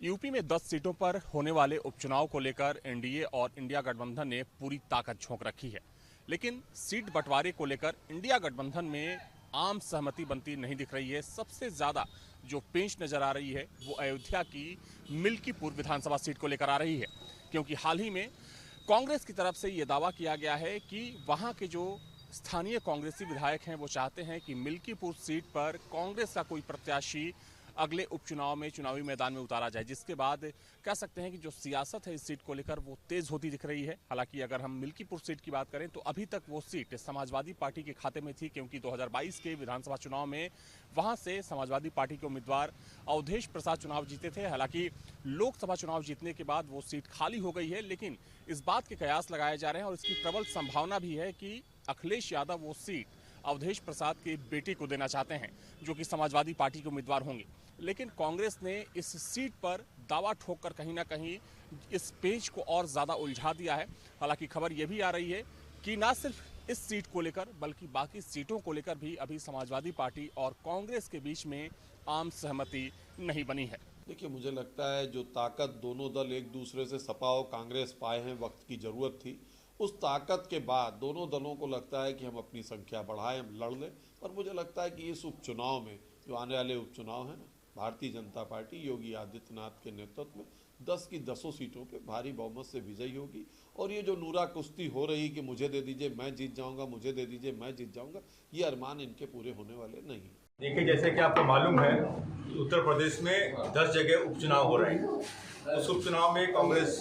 UP में 10 सीटों पर होने वाले उपचुनाव को लेकर एनडीए और इंडिया गठबंधन ने पूरी ताकत झोंक रखी है। लेकिन सीट बंटवारे को लेकर इंडिया गठबंधन में आम सहमति बनती नहीं दिख रही है। सबसे ज्यादा जो पेंच नजर आ रही है वो अयोध्या की मिल्कीपुर विधानसभा सीट को लेकर आ रही है, क्योंकि हाल ही में कांग्रेस की तरफ से ये दावा किया गया है कि वहां के जो स्थानीय कांग्रेसी विधायक हैं वो चाहते हैं कि मिल्कीपुर सीट पर कांग्रेस का कोई प्रत्याशी अगले उपचुनाव में चुनावी मैदान में उतारा जाए, जिसके बाद कह सकते हैं कि जो सियासत है इस सीट को लेकर वो तेज होती दिख रही है। हालांकि अगर हम मिल्कीपुर सीट की बात करें तो अभी तक वो सीट समाजवादी पार्टी के खाते में थी, क्योंकि 2022 के विधानसभा चुनाव में वहां से समाजवादी पार्टी के उम्मीदवार अवधेश प्रसाद चुनाव जीते थे। हालांकि लोकसभा चुनाव जीतने के बाद वो सीट खाली हो गई है, लेकिन इस बात के कयास लगाए जा रहे हैं और इसकी प्रबल संभावना भी है कि अखिलेश यादव वो सीट अवधेश प्रसाद के बेटे को देना चाहते हैं, जो कि समाजवादी पार्टी के उम्मीदवार होंगे। लेकिन कांग्रेस ने इस सीट पर दावा ठोककर कहीं ना कहीं इस पेच को और ज्यादा उलझा दिया है। हालांकि खबर यह भी आ रही है कि न सिर्फ इस सीट को लेकर बल्कि बाकी सीटों को लेकर भी अभी समाजवादी पार्टी और कांग्रेस के बीच में आम सहमति नहीं बनी है। देखिए, मुझे लगता है जो ताकत दोनों दल एक दूसरे से सपा और कांग्रेस पाए हैं, वक्त की जरूरत थी। उस ताकत के बाद दोनों दलों को लगता है कि हम अपनी संख्या बढ़ाएं, हम लड़ लें। और मुझे लगता है कि इस उपचुनाव में जो आने वाले उपचुनाव है ना, भारतीय जनता पार्टी योगी आदित्यनाथ के नेतृत्व में 10 की 10 सीटों पे भारी बहुमत से विजयी होगी। और ये जो नूरा कुश्ती हो रही कि मुझे दे दीजिए मैं जीत जाऊंगा, मुझे दे दीजिए मैं जीत जाऊंगा, ये अरमान इनके पूरे होने वाले नहीं। देखिए, जैसे कि आपको मालूम है, उत्तर प्रदेश में 10 जगह उपचुनाव हो रहे हैं। उस उपचुनाव में कांग्रेस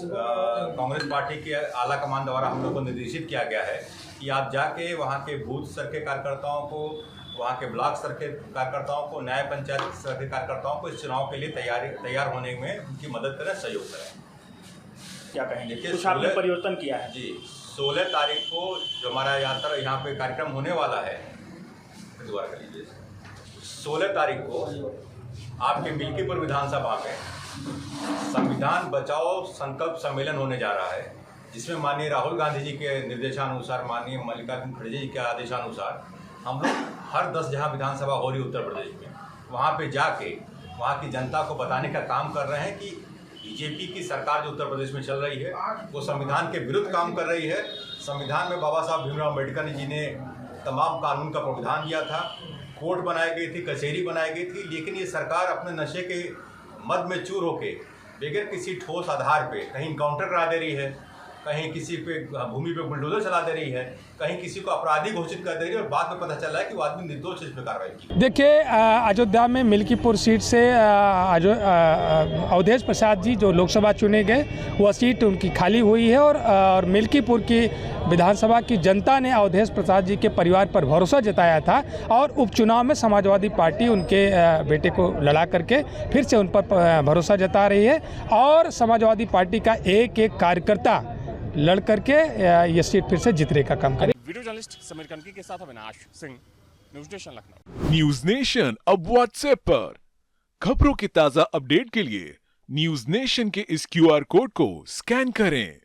पार्टी के आला कमान द्वारा हम लोग को निर्देशित किया गया है कि आप जाके वहाँ के बूथ स्तर के कार्यकर्ताओं को, वहाँ के ब्लॉक स्तर के कार्यकर्ताओं को, न्याय पंचायत स्तर के कार्यकर्ताओं को इस चुनाव के लिए तैयार होने में उनकी मदद करें, सहयोग करें। क्या कहेंगे? देखिए, कुछ आपने परिवर्तन किया है जी। 16 तारीख को जो हमारा यात्रा यहाँ पे कार्यक्रम होने वाला है, दोबारा कर लीजिए। 16 तारीख को आपके मिल्कीपुर विधानसभा में संविधान बचाओ संकल्प सम्मेलन होने जा रहा है, जिसमें माननीय राहुल गांधी जी के निर्देशानुसार, माननीय मल्लिकार्जुन खड़गे जी के आदेशानुसार हम लोग हर 10 जहाँ विधानसभा हो रही उत्तर प्रदेश में, वहाँ पे जाके वहाँ की जनता को बताने का काम कर रहे हैं कि बीजेपी की सरकार जो उत्तर प्रदेश में चल रही है वो संविधान के विरुद्ध काम कर रही है। संविधान में बाबा साहब भीमराव अम्बेडकर जी ने तमाम कानून का प्रावधान दिया था, कोर्ट बनाई गई थी, कचहरी बनाई गई थी, लेकिन ये सरकार अपने नशे के मद में चूर होके बगैर किसी ठोस आधार पे कहीं इनकाउंटर करा दे रही है, कहीं किसी पे भूमि पे बुलडोजर चला दे रही है, कहीं किसी को अपराधी घोषित कर दे रही है, और बाद में पता चला है कि वो आदमी निर्दोष इस पर कार्रवाई की। देखिए, अयोध्या में मिल्कीपुर सीट से अवधेश प्रसाद जी जो लोकसभा चुने गए, वह सीट उनकी खाली हुई है और मिल्कीपुर की विधानसभा की जनता ने अवधेश प्रसाद जी के परिवार पर भरोसा जताया था और उपचुनाव में समाजवादी पार्टी उनके बेटे को लड़ा करके फिर से उन पर भरोसा जता रही है और समाजवादी पार्टी का एक एक कार्यकर्ता लड़ करके ये सीट फिर से जीतने का काम करे। वीडियो जर्नलिस्ट समीर कनकी के साथ Avinash Singh, news nation Lucknow. News nation अब व्हाट्सएप पर खबरों के ताजा अपडेट के लिए न्यूज नेशन के इस QR कोड को स्कैन करें।